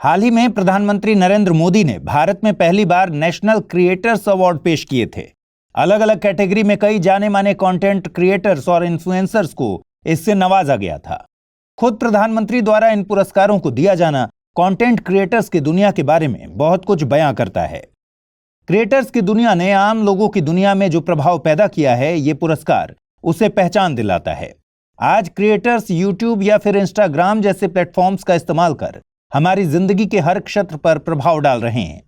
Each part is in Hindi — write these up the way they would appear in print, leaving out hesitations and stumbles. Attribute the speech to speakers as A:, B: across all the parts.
A: हाल ही में प्रधानमंत्री नरेंद्र मोदी ने भारत में पहली बार नेशनल क्रिएटर्स अवार्ड पेश किए थे। अलग अलग कैटेगरी में कई जाने माने कंटेंट क्रिएटर्स और इन्फ्लुएंसर्स को इससे नवाजा गया था। खुद प्रधानमंत्री द्वारा इन पुरस्कारों को दिया जाना कंटेंट क्रिएटर्स की दुनिया के बारे में बहुत कुछ बयां करता है। क्रिएटर्स की दुनिया ने आम लोगों की दुनिया में जो प्रभाव पैदा किया है, ये पुरस्कार उसे पहचान दिलाता है। आज क्रिएटर्स यूट्यूब या फिर इंस्टाग्राम जैसे प्लेटफॉर्म्स का इस्तेमाल कर हमारी जिंदगी के हर क्षेत्र पर प्रभाव डाल रहे हैं।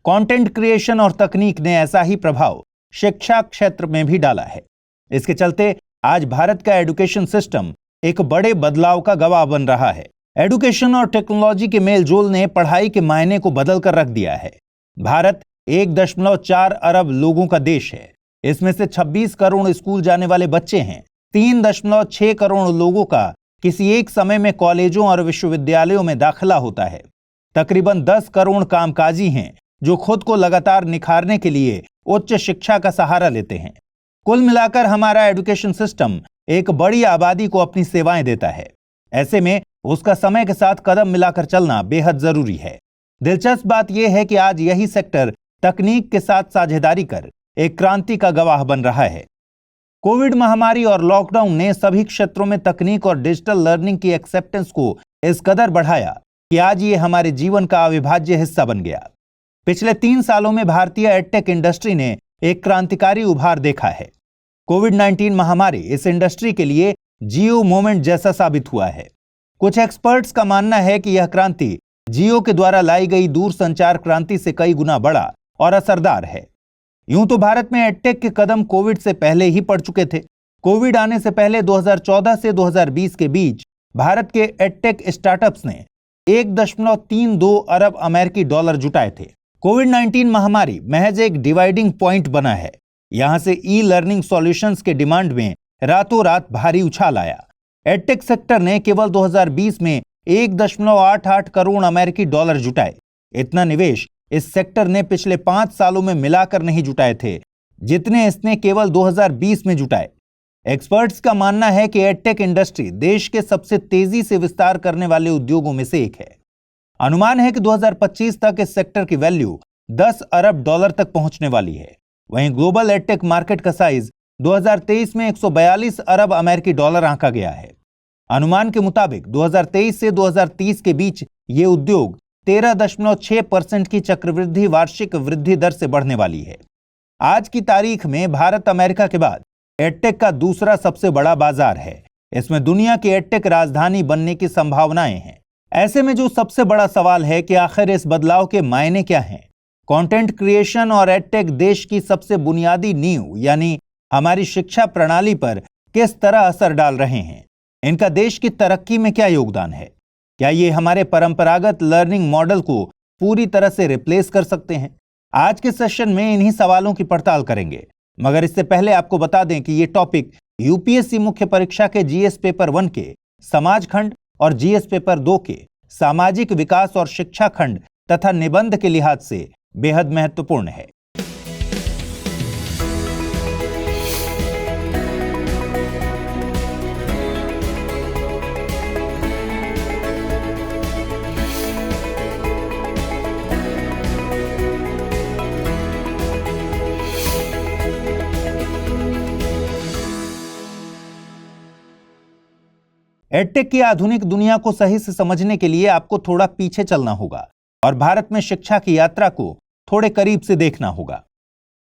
A: कंटेंट क्रिएशन और तकनीक ने ऐसा ही प्रभाव शिक्षा क्षेत्र में भी डाला है। इसके चलते आज भारत का एजुकेशन सिस्टम एक बड़े बदलाव का गवाह बन रहा है। एजुकेशन और टेक्नोलॉजी के मेलजोल ने पढ़ाई के मायने को बदल कर रख दिया है। भारत 1.4 अरब लोगों का देश है। इसमें से 26 करोड़ स्कूल जाने वाले बच्चे हैं। 3.6 करोड़ लोगों का किसी एक समय में कॉलेजों और विश्वविद्यालयों में दाखिला होता है। तकरीबन 10 करोड़ कामकाजी हैं जो खुद को लगातार निखारने के लिए उच्च शिक्षा का सहारा लेते हैं। कुल मिलाकर हमारा एजुकेशन सिस्टम एक बड़ी आबादी को अपनी सेवाएं देता है। ऐसे में उसका समय के साथ कदम मिलाकर चलना बेहद जरूरी है। दिलचस्प बात यह है कि आज यही सेक्टर तकनीक के साथ साझेदारी कर एक क्रांति का गवाह बन रहा है। कोविड महामारी और लॉकडाउन ने सभी क्षेत्रों में तकनीक और डिजिटल लर्निंग की एक्सेप्टेंस को इस कदर बढ़ाया कि आज ये हमारे जीवन का अविभाज्य हिस्सा बन गया। पिछले 3 सालों में भारतीय एडटेक इंडस्ट्री ने एक क्रांतिकारी उभार देखा है। कोविड-19 महामारी इस इंडस्ट्री के लिए जियो मोमेंट जैसा साबित हुआ है। कुछ एक्सपर्ट्स का मानना है कि यह क्रांति जियो के द्वारा लाई गई दूरसंचार क्रांति से कई गुना बड़ा और असरदार है। यूं तो भारत में एडटेक के कदम कोविड से पहले ही पड़ चुके थे। कोविड आने से पहले 2014 से 2020 के बीच भारत के एडटेक स्टार्टअप्स ने 1.32 अरब अमेरिकी डॉलर जुटाए थे। कोविड-19 महामारी महज एक डिवाइडिंग पॉइंट बना है। यहां से ई लर्निंग सॉल्यूशंस के डिमांड में रातों रात भारी उछाल आया। एडटेक सेक्टर ने केवल 2020 में 1.88 करोड़ अमेरिकी डॉलर जुटाए। इतना निवेश इस सेक्टर ने पिछले 5 सालों में मिलाकर नहीं जुटाए थे, जितने इसने केवल 2020 में जुटाए। एक्सपर्ट्स का मानना है कि एडटेक इंडस्ट्री देश के सबसे तेजी से विस्तार करने वाले उद्योगों में से एक है। अनुमान है कि 2025 तक इस सेक्टर की वैल्यू 10 अरब डॉलर तक पहुंचने वाली है। वहीं ग्लोबल एडटेक मार्केट का साइज 2023 में 142 अरब अमेरिकी डॉलर आंका गया है। अनुमान के मुताबिक 2023 से 2030 के बीच ये उद्योग 13.6% की चक्रवृद्धि वार्षिक वृद्धि दर से बढ़ने वाली है। आज की तारीख में भारत अमेरिका के बाद एडटेक का दूसरा सबसे बड़ा बाजार है। इसमें दुनिया की एडटेक राजधानी बनने की संभावनाएं हैं। ऐसे में जो सबसे बड़ा सवाल है कि आखिर इस बदलाव के मायने क्या हैं? कंटेंट क्रिएशन और एडटेक देश की सबसे बुनियादी नींव यानी हमारी शिक्षा प्रणाली पर किस तरह असर डाल रहे हैं? इनका देश की तरक्की में क्या योगदान है? क्या ये हमारे परंपरागत लर्निंग मॉडल को पूरी तरह से रिप्लेस कर सकते हैं? आज के सेशन में इन्हीं सवालों की पड़ताल करेंगे। मगर इससे पहले आपको बता दें कि ये टॉपिक यूपीएससी मुख्य परीक्षा के जीएस पेपर 1 के समाज खंड और जीएस पेपर 2 के सामाजिक विकास और शिक्षा खंड तथा निबंध के लिहाज से बेहद महत्वपूर्ण है। एडटेक की आधुनिक दुनिया को सही से समझने के लिए आपको थोड़ा पीछे चलना होगा और भारत में शिक्षा की यात्रा को थोड़े करीब से देखना होगा।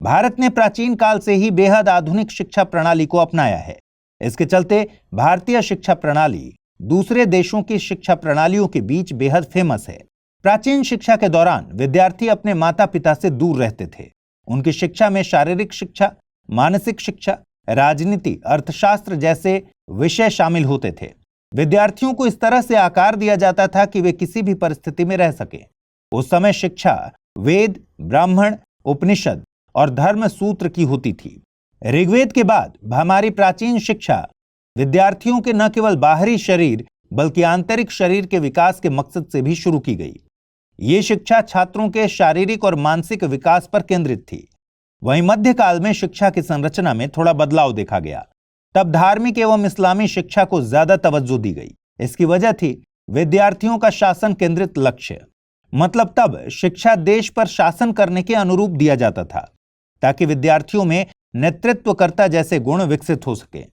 A: भारत ने प्राचीन काल से ही बेहद आधुनिक शिक्षा प्रणाली को अपनाया है। इसके चलते भारतीय शिक्षा प्रणाली दूसरे देशों की शिक्षा प्रणालियों के बीच बेहद फेमस है। प्राचीन शिक्षा के दौरान विद्यार्थी अपने माता पिता से दूर रहते थे। उनकी शिक्षा में शारीरिक शिक्षा, मानसिक शिक्षा, राजनीति, अर्थशास्त्र जैसे विषय शामिल होते थे। विद्यार्थियों को इस तरह से आकार दिया जाता था कि वे किसी भी परिस्थिति में रह सके। उस समय शिक्षा वेद, ब्राह्मण, उपनिषद और धर्म सूत्र की होती थी। ऋग्वेद के बाद हमारी प्राचीन शिक्षा विद्यार्थियों के न केवल बाहरी शरीर बल्कि आंतरिक शरीर के विकास के मकसद से भी शुरू की गई। ये शिक्षा छात्रों के शारीरिक और मानसिक विकास पर केंद्रित थी। वहीं मध्यकाल में शिक्षा की संरचना में थोड़ा बदलाव देखा गया। तब धार्मिक एवं इस्लामी शिक्षा को ज्यादा तवज्जो दी गई। इसकी वजह थी विद्यार्थियों का शासन केंद्रित लक्ष्य। मतलब तब शिक्षा देश पर शासन करने के अनुरूप दिया जाता था, ताकि विद्यार्थियों में नेतृत्वकर्ता जैसे गुण विकसित हो सके।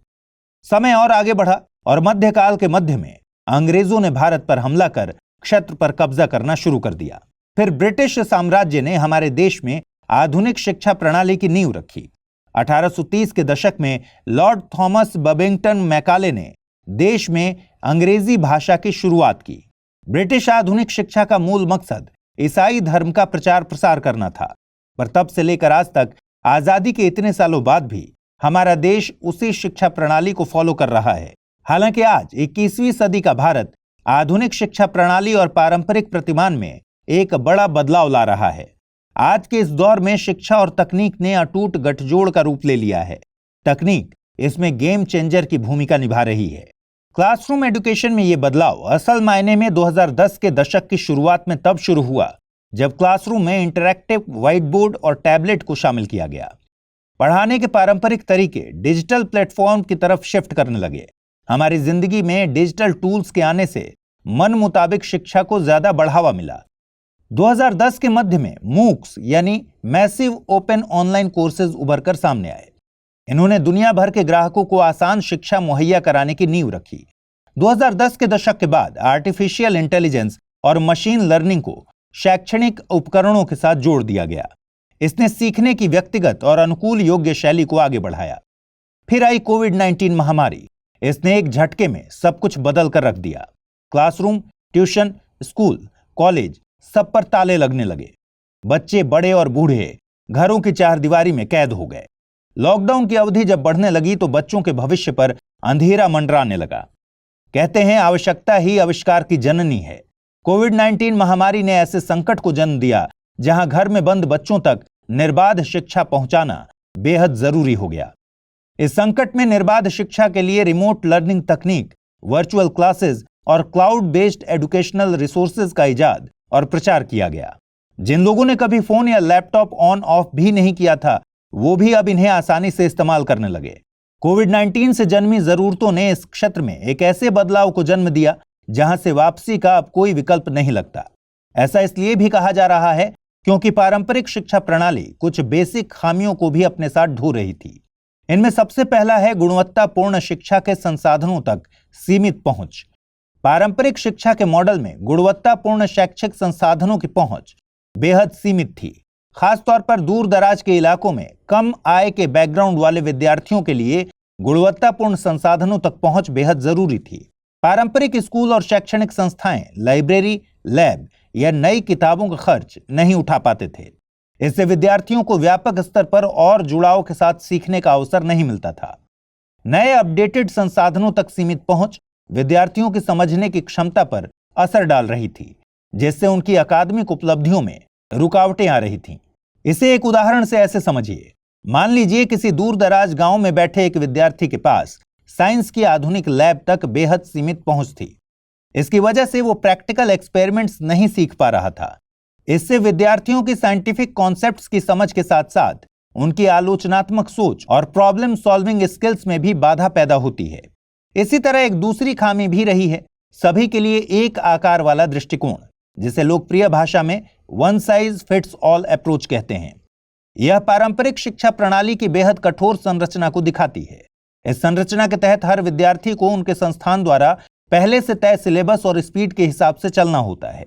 A: समय और आगे बढ़ा और मध्यकाल के मध्य में अंग्रेजों ने भारत पर हमला कर क्षेत्र पर कब्जा करना शुरू कर दिया। फिर ब्रिटिश साम्राज्य ने हमारे देश में आधुनिक शिक्षा प्रणाली की नींव रखी। 1830 के दशक में लॉर्ड थॉमस बबिंगटन मैकाले ने देश में अंग्रेजी भाषा की शुरुआत की। ब्रिटिश आधुनिक शिक्षा का मूल मकसद ईसाई धर्म का प्रचार प्रसार करना था, पर तब से लेकर आज तक आजादी के इतने सालों बाद भी हमारा देश उसी शिक्षा प्रणाली को फॉलो कर रहा है। हालांकि आज 21वीं सदी का भारत आधुनिक शिक्षा प्रणाली और पारंपरिक प्रतिमान में एक बड़ा बदलाव ला रहा है। आज के इस दौर में शिक्षा और तकनीक ने अटूट गठजोड़ का रूप ले लिया है। तकनीक इसमें गेम चेंजर की भूमिका निभा रही है। क्लासरूम एजुकेशन में यह बदलाव असल मायने में 2010 के दशक की शुरुआत में तब शुरू हुआ जब क्लासरूम में इंटरैक्टिव व्हाइट बोर्ड और टैबलेट को शामिल किया गया। पढ़ाने के पारंपरिक तरीके डिजिटल प्लेटफॉर्म की तरफ शिफ्ट करने लगे। हमारी जिंदगी में डिजिटल टूल्स के आने से मन मुताबिक शिक्षा को ज्यादा बढ़ावा मिला। 2010 के मध्य में मूक्स यानी मैसिव ओपन ऑनलाइन कोर्सेज उभरकर सामने आए। इन्होंने दुनिया भर के ग्राहकों को आसान शिक्षा मुहैया कराने की नींव रखी। 2010 के दशक के बाद आर्टिफिशियल इंटेलिजेंस और मशीन लर्निंग को शैक्षणिक उपकरणों के साथ जोड़ दिया गया। इसने सीखने की व्यक्तिगत और अनुकूल योग्य शैली को आगे बढ़ाया। फिर आई कोविड-19 महामारी। इसने एक झटके में सब कुछ बदल कर रख दिया। क्लासरूम, ट्यूशन, स्कूल, कॉलेज सब पर ताले लगने लगे। बच्चे बड़े और बूढ़े घरों की चारदीवारी में कैद हो गए। लॉकडाउन की अवधि जब बढ़ने लगी तो बच्चों के भविष्य पर अंधेरा मंडराने लगा। कहते हैं आवश्यकता ही आविष्कार की जननी है। कोविड-19 महामारी ने ऐसे संकट को जन्म दिया जहां घर में बंद बच्चों तक निर्बाध शिक्षा पहुंचाना बेहद जरूरी हो गया। इस संकट में निर्बाध शिक्षा के लिए रिमोट लर्निंग तकनीक, वर्चुअल क्लासेस और क्लाउड बेस्ड एजुकेशनल रिसोर्सेज का इजाद और प्रचार किया गया। जिन लोगों ने कभी फोन या लैपटॉप ऑन ऑफ भी नहीं किया था, वो भी अब इन्हें आसानी से इस्तेमाल करने लगे। कोविड-19 से जन्मी जरूरतों ने इस क्षेत्र में एक ऐसे बदलाव को जन्म दिया जहां से वापसी का अब कोई विकल्प नहीं लगता। ऐसा इसलिए भी कहा जा रहा है क्योंकि पारंपरिक शिक्षा प्रणाली कुछ बेसिक खामियों को भी अपने साथ ढो रही थी। इनमें सबसे पहला है गुणवत्तापूर्ण शिक्षा के संसाधनों तक सीमित पहुंच। पारंपरिक शिक्षा के मॉडल में गुणवत्तापूर्ण शैक्षिक संसाधनों की पहुंच बेहद सीमित थी। खासतौर पर दूर दराज के इलाकों में कम आय के बैकग्राउंड वाले विद्यार्थियों के लिए गुणवत्तापूर्ण संसाधनों तक पहुंच बेहद जरूरी थी। पारंपरिक स्कूल और शैक्षणिक संस्थाएं लाइब्रेरी, लैब या नई किताबों का खर्च नहीं उठा पाते थे। इससे विद्यार्थियों को व्यापक स्तर पर और जुड़ाव के साथ सीखने का अवसर नहीं मिलता था। नए अपडेटेड संसाधनों तक सीमित पहुंच विद्यार्थियों की समझने की क्षमता पर असर डाल रही थी, जिससे उनकी अकादमिक उपलब्धियों में रुकावटें आ रही थीं। इसे एक उदाहरण से ऐसे समझिए। मान लीजिए किसी दूर दराज गांव में बैठे एक विद्यार्थी के पास साइंस की आधुनिक लैब तक बेहद सीमित पहुंच थी। इसकी वजह से वो प्रैक्टिकल एक्सपेरिमेंट्स नहीं सीख पा रहा था। इससे विद्यार्थियों की साइंटिफिक कॉन्सेप्ट्स की समझ के साथ साथ उनकी आलोचनात्मक सोच और प्रॉब्लम सॉल्विंग स्किल्स में भी बाधा पैदा होती है। इसी तरह एक दूसरी खामी भी रही है सभी के लिए एक आकार वाला दृष्टिकोण, जिसे लोकप्रिय भाषा में one size fits all approach कहते हैं। यह पारंपरिक शिक्षा प्रणाली की बेहद कठोर संरचना को दिखाती है। इस संरचना के तहत हर विद्यार्थी को उनके संस्थान द्वारा पहले से तय सिलेबस और स्पीड के हिसाब से चलना होता है।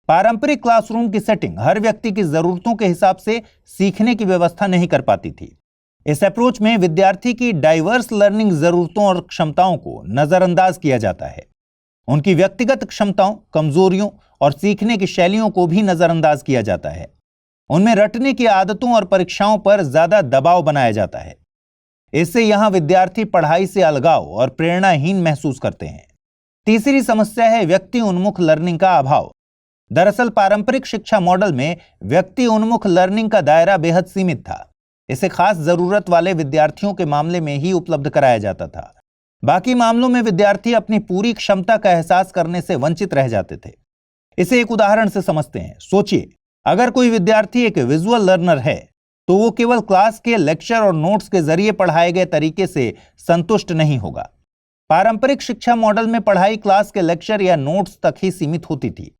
A: पारंपरिक क्लासरूम की सेटिंग हर व्यक्ति की जरूरतों के हिसाब से सीखने की व्यवस्था नहीं कर पाती थी। इस अप्रोच में विद्यार्थी की डाइवर्स लर्निंग जरूरतों और क्षमताओं को नजरअंदाज किया जाता है। उनकी व्यक्तिगत क्षमताओं, कमजोरियों और सीखने की शैलियों को भी नजरअंदाज किया जाता है। उनमें रटने की आदतों और परीक्षाओं पर ज्यादा दबाव बनाया जाता है। इससे यहां विद्यार्थी पढ़ाई से अलगाव और प्रेरणाहीन महसूस करते हैं। तीसरी समस्या है व्यक्ति उन्मुख लर्निंग का अभाव। दरअसल पारंपरिक शिक्षा मॉडल में व्यक्ति उन्मुख लर्निंग का दायरा बेहद सीमित था। इसे खास जरूरत वाले विद्यार्थियों के मामले में ही उपलब्ध कराया जाता था। बाकी मामलों में विद्यार्थी अपनी पूरी क्षमता का एहसास करने से वंचित रह जाते थे। इसे एक उदाहरण से समझते हैं। सोचिए, अगर कोई विद्यार्थी एक विजुअल लर्नर है तो वो केवल क्लास के लेक्चर और नोट्स के जरिए पढ़ाए गए तरीके से संतुष्ट नहीं होगा। पारंपरिक शिक्षा मॉडल में पढ़ाई क्लास के लेक्चर या नोट्स तक ही सीमित होती थी।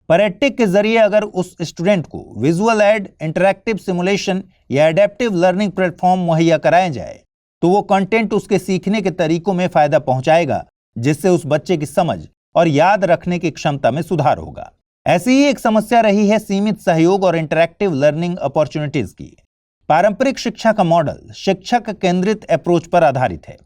A: पर एडटेक के जरिए अगर उस स्टूडेंट को विजुअल एड, इंटरैक्टिव सिमुलेशन या एडेप्टिव लर्निंग प्लेटफॉर्म मुहैया कराया जाए तो वो कंटेंट उसके सीखने के तरीकों में फायदा पहुंचाएगा, जिससे उस बच्चे की समझ और याद रखने की क्षमता में सुधार होगा। ऐसी ही एक समस्या रही है सीमित सहयोग और इंटरैक्टिव लर्निंग अपॉर्चुनिटीज की। पारंपरिक शिक्षा का मॉडल शिक्षक केंद्रित अप्रोच पर आधारित है।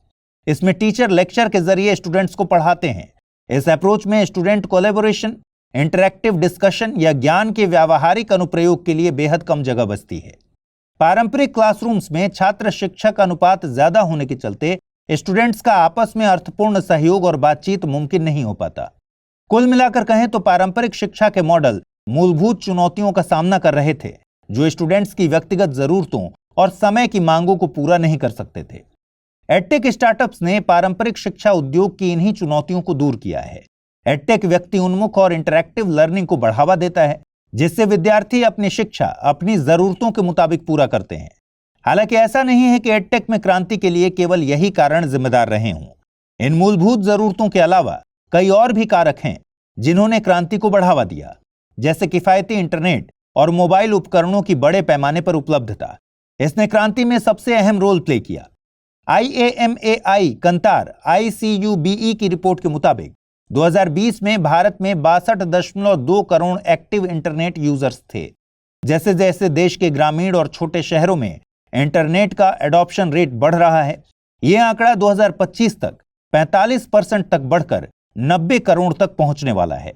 A: इसमें टीचर लेक्चर के जरिए स्टूडेंट्स को पढ़ाते हैं। इस अप्रोच में स्टूडेंट कोलैबोरेशन, इंटरैक्टिव डिस्कशन या ज्ञान के व्यावहारिक अनुप्रयोग के लिए बेहद कम जगह बचती है। पारंपरिक क्लासरूम्स में छात्र शिक्षक अनुपात ज्यादा होने के चलते स्टूडेंट्स का आपस में अर्थपूर्ण सहयोग और बातचीत मुमकिन नहीं हो पाता। कुल मिलाकर कहें तो पारंपरिक शिक्षा के मॉडल मूलभूत चुनौतियों का सामना कर रहे थे, जो स्टूडेंट्स की व्यक्तिगत जरूरतों और समय की मांगों को पूरा नहीं कर सकते थे। एडटेक स्टार्टअप्स ने पारंपरिक शिक्षा उद्योग की इन्हीं चुनौतियों को दूर किया है। एडटेक व्यक्ति उन्मुख और इंटरैक्टिव लर्निंग को बढ़ावा देता है, जिससे विद्यार्थी अपनी शिक्षा अपनी जरूरतों के मुताबिक पूरा करते हैं। हालांकि ऐसा नहीं है कि एडटेक में क्रांति के लिए केवल यही कारण जिम्मेदार रहे हों। इन मूलभूत जरूरतों के अलावा कई और भी कारक हैं जिन्होंने क्रांति को बढ़ावा दिया, जैसे किफायती इंटरनेट और मोबाइल उपकरणों की बड़े पैमाने पर उपलब्धता। इसने क्रांति में सबसे अहम रोल प्ले किया। IAMAI कंतार ICUBE की रिपोर्ट के मुताबिक 2020 में भारत में 62.2 करोड़ एक्टिव इंटरनेट यूजर्स थे। जैसे जैसे देश के ग्रामीण और छोटे शहरों में इंटरनेट का एडॉप्शन रेट बढ़ रहा है, यह आंकड़ा 2025 तक 45% तक बढ़कर 90 करोड़ तक पहुंचने वाला है।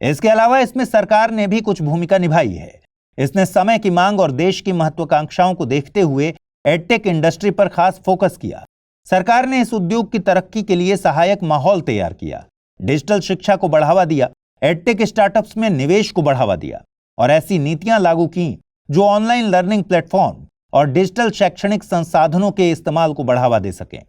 A: इसके अलावा इसमें सरकार ने भी कुछ भूमिका निभाई है। इसने समय की मांग और देश की महत्वाकांक्षाओं को देखते हुए एडटेक इंडस्ट्री पर खास फोकस किया। सरकार ने इस उद्योग की तरक्की के लिए सहायक माहौल तैयार किया, डिजिटल शिक्षा को बढ़ावा दिया, एडटेक स्टार्टअप्स में निवेश को बढ़ावा दिया और ऐसी नीतियां लागू की जो ऑनलाइन लर्निंग प्लेटफॉर्म और डिजिटल शैक्षणिक संसाधनों के इस्तेमाल को बढ़ावा दे सकें।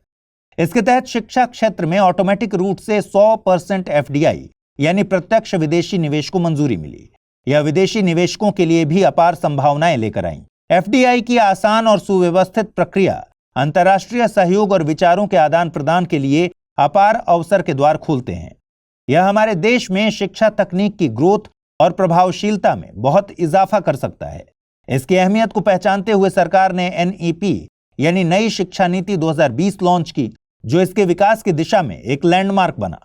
A: इसके तहत शिक्षा क्षेत्र में ऑटोमेटिक रूट से 100% FDI यानी प्रत्यक्ष विदेशी निवेश को मंजूरी मिली। यह विदेशी निवेशकों के लिए भी अपार संभावनाएं लेकर आई। FDI की आसान और सुव्यवस्थित प्रक्रिया अंतर्राष्ट्रीय सहयोग और विचारों के आदान प्रदान के लिए अपार अवसर के द्वार खोलते हैं। यह हमारे देश में शिक्षा तकनीक की ग्रोथ और प्रभावशीलता में बहुत इजाफा कर सकता है। इसकी अहमियत को पहचानते हुए सरकार ने NEP यानी नई शिक्षा नीति 2020 लॉन्च की, जो इसके विकास की दिशा में एक लैंडमार्क बना।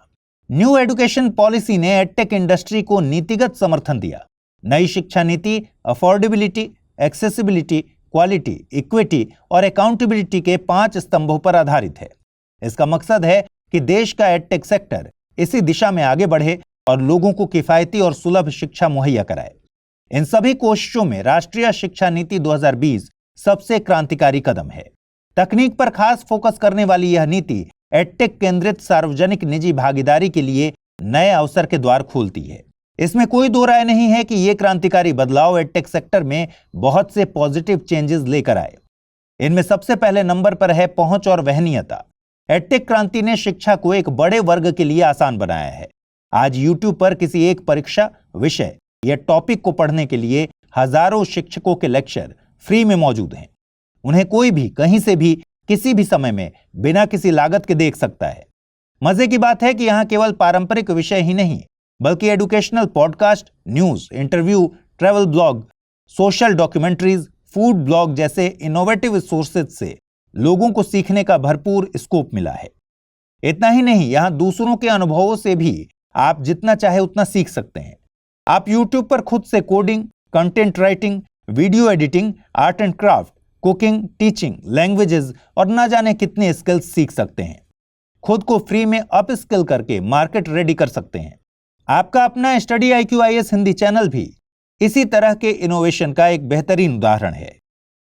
A: न्यू एजुकेशन पॉलिसी ने एडटेक इंडस्ट्री को नीतिगत समर्थन दिया। नई शिक्षा नीति अफोर्डेबिलिटी, एक्सेसिबिलिटी, क्वालिटी, इक्विटी और अकाउंटेबिलिटी के 5 स्तंभों पर आधारित है। इसका मकसद है कि देश का एडटेक सेक्टर इसी दिशा में आगे बढ़े और लोगों को किफायती और सुलभ शिक्षा मुहैया कराए। इन सभी कोशिशों में राष्ट्रीय शिक्षा नीति 2020 सबसे क्रांतिकारी कदम है। तकनीक पर खास फोकस करने वाली यह नीति एडटेक केंद्रित सार्वजनिक निजी भागीदारी के लिए नए अवसर के द्वार खोलती है। इसमें कोई दो राय नहीं है कि यह क्रांतिकारी बदलाव एडटेक सेक्टर में बहुत से पॉजिटिव चेंजेस लेकर आए। इनमें सबसे पहले नंबर पर है पहुंच और वहनीयता। एडटेक क्रांति ने शिक्षा को एक बड़े वर्ग के लिए आसान बनाया है। आज YouTube पर किसी एक परीक्षा, विषय या टॉपिक को पढ़ने के लिए हजारों शिक्षकों के लेक्चर फ्री में मौजूद हैं। उन्हें कोई भी कहीं से भी किसी भी समय में बिना किसी लागत के देख सकता है। मजे की बात है कि यहाँ केवल पारंपरिक विषय ही नहीं, बल्कि educational podcast, news, interview, travel blog, social documentaries, food blog जैसे इनोवेटिव सोर्सेज से लोगों को सीखने का भरपूर स्कोप मिला है। इतना ही नहीं, यहाँ दूसरों के अनुभवों से भी आप जितना चाहे उतना सीख सकते हैं। आप YouTube पर खुद से coding, content writing, video editing, art and craft, cooking, teaching, languages और ना जाने कितने स्किल्स सीख सकते हैं। खुद को फ्री में अप स्किल करके मार्केट रेडी कर सकते हैं। आपका अपना study IQ IAS Hindi channel भी इसी तरह के इनोवेशन का एक बेहतरीन उदाहरण है।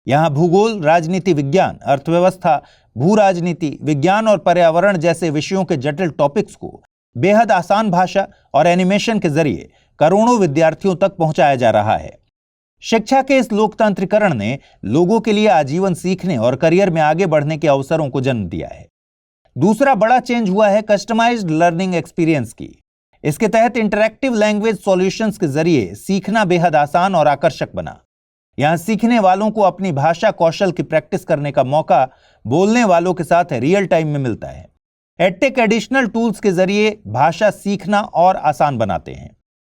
A: यहाँ भूगोल, राजनीति विज्ञान, अर्थव्यवस्था, भू राजनीति, विज्ञान और पर्यावरण जैसे विषयों के जटिल टॉपिक्स को बेहद आसान भाषा और एनिमेशन के जरिए करोड़ों विद्यार्थियों तक पहुंचाया जा रहा है। शिक्षा के इस लोकतांत्रिकरण ने लोगों के लिए आजीवन सीखने और करियर में आगे बढ़ने के अवसरों को जन्म दिया है। दूसरा बड़ा चेंज हुआ है कस्टमाइज्ड लर्निंग एक्सपीरियंस की। इसके तहत इंटरैक्टिव लैंग्वेज सॉल्यूशंस के जरिए सीखना बेहद आसान और आकर्षक बना। यहां सीखने वालों को अपनी भाषा कौशल की प्रैक्टिस करने का मौका बोलने वालों के साथ रियल टाइम में मिलता है। एडटेक एडिशनल टूल्स के जरिए भाषा सीखना और आसान बनाते हैं।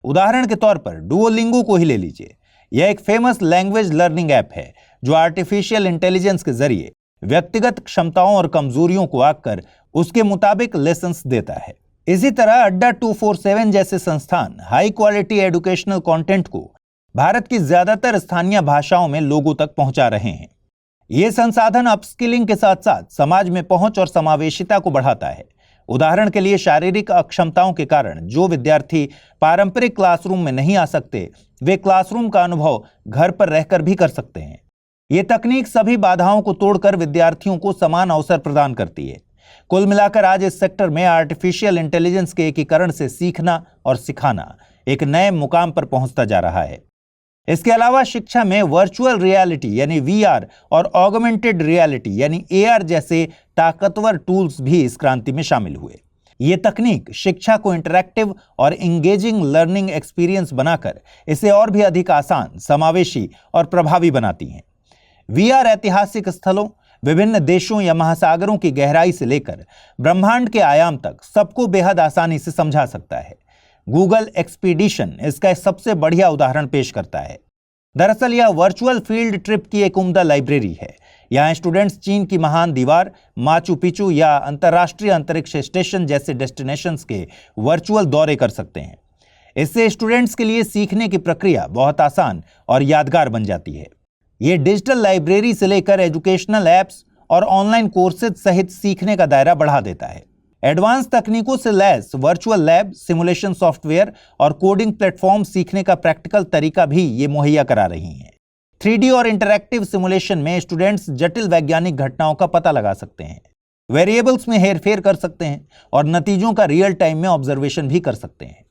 A: उदाहरण के तौर पर डुओलिंगो को ही ले लीजिए। यह एक फेमस लैंग्वेज लर्निंग ऐप है जो आर्टिफिशियल इंटेलिजेंस के जरिए व्यक्तिगत क्षमताओं और कमजोरियों को आंककर उसके मुताबिक लेसन्स देता है। इसी तरह अड्डा 247 जैसे संस्थान हाई क्वालिटी एजुकेशनल कंटेंट को भारत की ज्यादातर स्थानीय भाषाओं में लोगों तक पहुंचा रहे हैं। ये संसाधन अपस्किलिंग के साथ साथ समाज में पहुंच और समावेशिता को बढ़ाता है। उदाहरण के लिए शारीरिक अक्षमताओं के कारण जो विद्यार्थी पारंपरिक क्लासरूम में नहीं आ सकते, वे क्लासरूम का अनुभव घर पर रहकर भी कर सकते हैं। ये तकनीक सभी बाधाओं को तोड़कर विद्यार्थियों को समान अवसर प्रदान करती है। कुल मिलाकर आज इस सेक्टर में आर्टिफिशियल इंटेलिजेंस के एकीकरण से सीखना और सिखाना एक नए मुकाम पर पहुंचता जा रहा है। इसके अलावा शिक्षा में वर्चुअल रियलिटी यानी वीआर और ऑगमेंटेड रियलिटी यानी एआर जैसे ताकतवर टूल्स भी इस क्रांति में शामिल हुए। ये तकनीक शिक्षा को इंटरैक्टिव और इंगेजिंग लर्निंग एक्सपीरियंस बनाकर इसे और भी अधिक आसान, समावेशी और प्रभावी बनाती हैं। वीआर ऐतिहासिक स्थलों, विभिन्न देशों या महासागरों की गहराई से लेकर ब्रह्मांड के आयाम तक सबको बेहद आसानी से समझा सकता है। गूगल एक्सपीडिशन इसका सबसे बढ़िया उदाहरण पेश करता है। दरअसल यह वर्चुअल फील्ड ट्रिप की एक उम्दा लाइब्रेरी है। यहाँ स्टूडेंट्स चीन की महान दीवार, माचू पिचू या अंतर्राष्ट्रीय अंतरिक्ष स्टेशन जैसे डेस्टिनेशंस के वर्चुअल दौरे कर सकते हैं। इससे स्टूडेंट्स के लिए सीखने की प्रक्रिया बहुत आसान और यादगार बन जाती है। ये डिजिटल लाइब्रेरी से लेकर एजुकेशनल ऐप्स और ऑनलाइन कोर्सेज सहित सीखने का दायरा बढ़ा देता है। एडवांस तकनीकों से lace virtual lab, simulation software और कोडिंग प्लेटफॉर्म सीखने का प्रैक्टिकल तरीका भी ये मुहैया करा रही हैं। 3D और इंटरैक्टिव सिमुलेशन में स्टूडेंट्स जटिल वैज्ञानिक घटनाओं का पता लगा सकते हैं, वेरिएबल्स में हेरफेर कर सकते हैं और नतीजों का रियल टाइम में ऑब्जर्वेशन भी कर सकते हैं।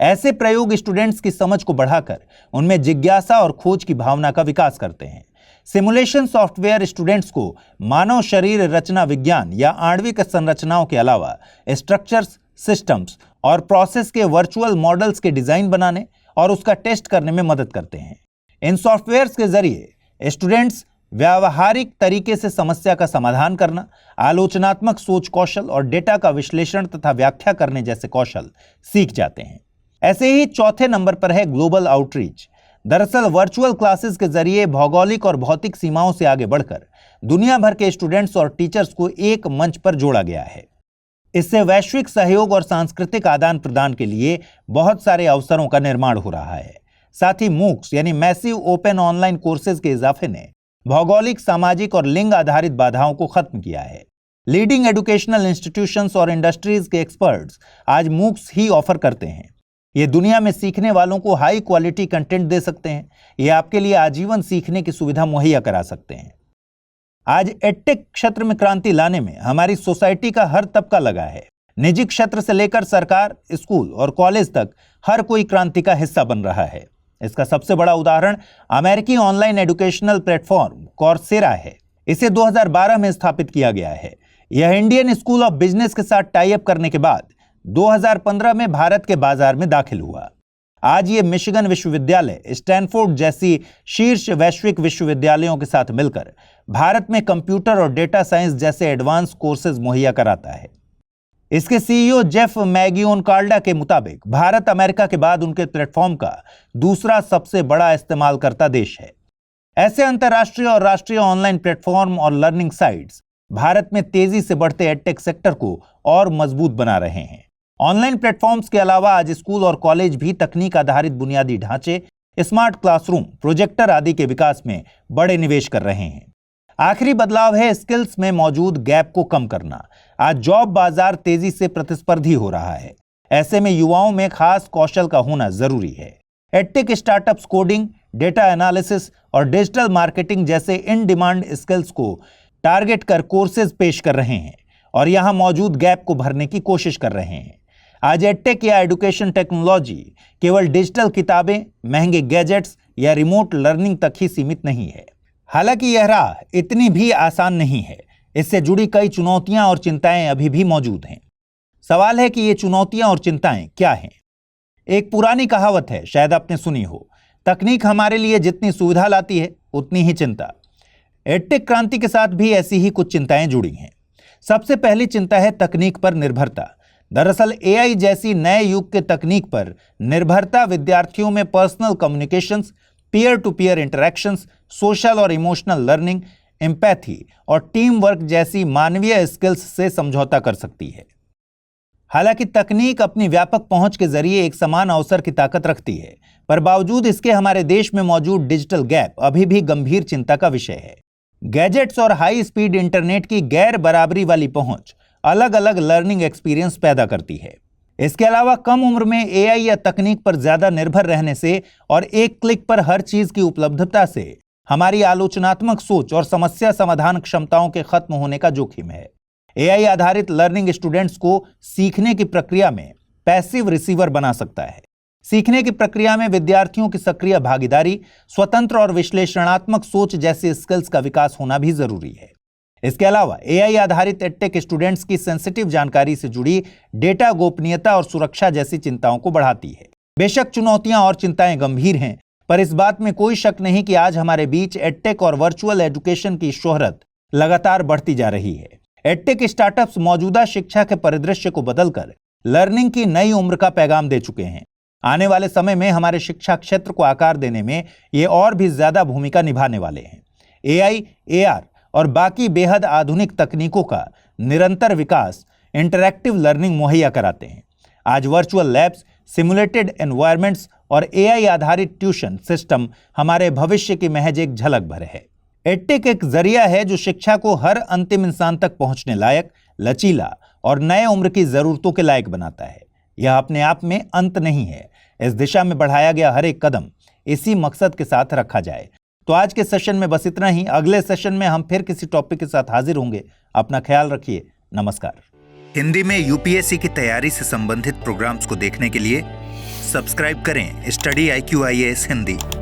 A: ऐसे प्रयोग स्टूडेंट्स की समझ को बढ़ाकर उनमें जिज्ञासा और खोज की भावना का विकास करते हैं। सिमुलेशन सॉफ्टवेयर स्टूडेंट्स को मानव शरीर रचना विज्ञान या आणविक संरचनाओं के अलावा स्ट्रक्चर्स, सिस्टम्स और प्रोसेस के वर्चुअल मॉडल्स के डिजाइन बनाने और उसका टेस्ट करने में मदद करते हैं। इन सॉफ्टवेयर्स के जरिए स्टूडेंट्स व्यावहारिक तरीके से समस्या का समाधान करना, आलोचनात्मक सोच कौशल और डेटा का विश्लेषण तथा व्याख्या करने जैसे कौशल सीख जाते हैं। ऐसे ही चौथे नंबर पर है ग्लोबल आउटरीच। दरअसल वर्चुअल क्लासेस के जरिए भौगोलिक और भौतिक सीमाओं से आगे बढ़कर दुनिया भर के स्टूडेंट्स और टीचर्स को एक मंच पर जोड़ा गया है। इससे वैश्विक सहयोग और सांस्कृतिक आदान प्रदान के लिए बहुत सारे अवसरों का निर्माण हो रहा है। साथ ही मूक्स यानी मैसिव ओपन ऑनलाइन कोर्सेज के इजाफे ने भौगोलिक, सामाजिक और लिंग आधारित बाधाओं को खत्म किया है। लीडिंग एजुकेशनल इंस्टीट्यूशंस और इंडस्ट्रीज के एक्सपर्ट्स आज मूक्स ही ऑफर करते हैं। ये दुनिया में सीखने वालों को हाई क्वालिटी कंटेंट दे सकते हैं। ये आपके लिए आजीवन सीखने की सुविधा मुहैया करा सकते हैं। आज एडटेक क्षेत्र में क्रांति लाने में हमारी सोसाइटी का हर तबका लगा है। निजी क्षेत्र से लेकर सरकार, स्कूल और कॉलेज तक हर कोई क्रांति का हिस्सा बन रहा है। इसका सबसे बड़ा उदाहरण अमेरिकी ऑनलाइन एजुकेशनल प्लेटफॉर्म कॉर्सेरा है। इसे 2012 में स्थापित किया गया है। यह इंडियन स्कूल ऑफ बिजनेस के साथ टाई अप करने के बाद 2015 में भारत के बाजार में दाखिल हुआ। आज ये मिशिगन विश्वविद्यालय, स्टैनफोर्ड जैसी शीर्ष वैश्विक विश्वविद्यालयों के साथ मिलकर भारत में कंप्यूटर और डेटा साइंस जैसे एडवांस कोर्सेज मुहैया कराता है। इसके सीईओ जेफ मैगियोनकाल्डा के मुताबिक भारत अमेरिका के बाद उनके प्लेटफॉर्म का दूसरा सबसे बड़ा इस्तेमालकर्ता देश है। ऐसे अंतर्राष्ट्रीय और राष्ट्रीय ऑनलाइन प्लेटफॉर्म और लर्निंग साइट्स भारत में तेजी से बढ़ते एडटेक सेक्टर को और मजबूत बना रहे हैं। ऑनलाइन प्लेटफॉर्म्स के अलावा आज स्कूल और कॉलेज भी तकनीक आधारित बुनियादी ढांचे, स्मार्ट क्लासरूम, प्रोजेक्टर आदि के विकास में बड़े निवेश कर रहे हैं। आखिरी बदलाव है स्किल्स में मौजूद गैप को कम करना। आज जॉब बाजार तेजी से प्रतिस्पर्धी हो रहा है। ऐसे में युवाओं में खास कौशल का होना जरूरी है। Edtech startups coding, data analysis और डिजिटल मार्केटिंग जैसे इन डिमांड स्किल्स को टारगेट कर कोर्सेज पेश कर रहे हैं और यहां मौजूद गैप को भरने की कोशिश कर रहे हैं। आज एडटेक या एजुकेशन टेक्नोलॉजी केवल डिजिटल किताबें, महंगे गैजेट्स या रिमोट लर्निंग तक ही सीमित नहीं है। हालांकि यह राह इतनी भी आसान नहीं है। इससे जुड़ी कई चुनौतियां और चिंताएं अभी भी मौजूद हैं। सवाल है कि ये चुनौतियां और चिंताएं क्या हैं? एक पुरानी कहावत है, शायद आपने सुनी हो, तकनीक हमारे लिए जितनी सुविधा लाती है उतनी ही चिंता। एडटेक क्रांति के साथ भी ऐसी ही कुछ चिंताएं जुड़ी हैं। सबसे पहली चिंता है तकनीक पर निर्भरता। दरअसल एआई जैसी नए युग के तकनीक पर निर्भरता विद्यार्थियों में personal communications, peer to peer interactions, social और इमोशनल लर्निंग, एम्पैथी और टीम वर्क जैसी मानवीय स्किल्स से समझौता कर सकती है। हालांकि तकनीक अपनी व्यापक पहुंच के जरिए एक समान अवसर की ताकत रखती है, पर बावजूद इसके हमारे देश में मौजूद डिजिटल गैप अभी भी गंभीर चिंता का विषय है। गैजेट्स और हाई स्पीड इंटरनेट की गैर बराबरी वाली पहुंच अलग अलग लर्निंग एक्सपीरियंस पैदा करती है। इसके अलावा कम उम्र में एआई या तकनीक पर ज्यादा निर्भर रहने से और एक क्लिक पर हर चीज की उपलब्धता से हमारी आलोचनात्मक सोच और समस्या समाधान क्षमताओं के खत्म होने का जोखिम है। एआई आधारित लर्निंग स्टूडेंट्स को सीखने की प्रक्रिया में पैसिव रिसीवर बना सकता है। सीखने की प्रक्रिया में विद्यार्थियों की सक्रिय भागीदारी, स्वतंत्र और विश्लेषणात्मक सोच जैसे स्किल्स का विकास होना भी जरूरी है। इसके अलावा एआई आधारित एडटेक स्टूडेंट्स की सेंसिटिव जानकारी से जुड़ी डेटा गोपनीयता और सुरक्षा जैसी चिंताओं को बढ़ाती है। बेशक चुनौतियां और चिंताएं गंभीर हैं, पर इस बात में कोई शक नहीं कि आज हमारे बीच एडटेक और वर्चुअल एजुकेशन की शोहरत लगातार बढ़ती जा रही है। एडटेक स्टार्टअप्स मौजूदा शिक्षा के परिदृश्य को बदलकर लर्निंग की नई उम्र का पैगाम दे चुके हैं। आने वाले समय में हमारे शिक्षा क्षेत्र को आकार देने में ये और भी ज्यादा भूमिका निभाने वाले हैं। एआई, एआर और बाकी बेहद आधुनिक तकनीकों का निरंतर विकास इंटरैक्टिव लर्निंग मुहैया कराते हैं। आज वर्चुअल लैब्स, सिमुलेटेड एनवायरनमेंट्स और एआई आधारित ट्यूशन सिस्टम हमारे भविष्य की महज एक झलक भर है। एडटेक एक जरिया है जो शिक्षा को हर अंतिम इंसान तक पहुंचने लायक, लचीला और नए उम्र की जरूरतों के लायक बनाता है। यह अपने आप में अंत नहीं है। इस दिशा में बढ़ाया गया हर एक कदम इसी मकसद के साथ रखा जाए। तो आज के सेशन में बस इतना ही। अगले सेशन में हम फिर किसी टॉपिक के साथ हाजिर होंगे। अपना ख्याल रखिए। नमस्कार।
B: हिंदी में यूपीएससी की तैयारी से संबंधित प्रोग्राम्स को देखने के लिए सब्सक्राइब करें स्टडी IQ IAS हिंदी।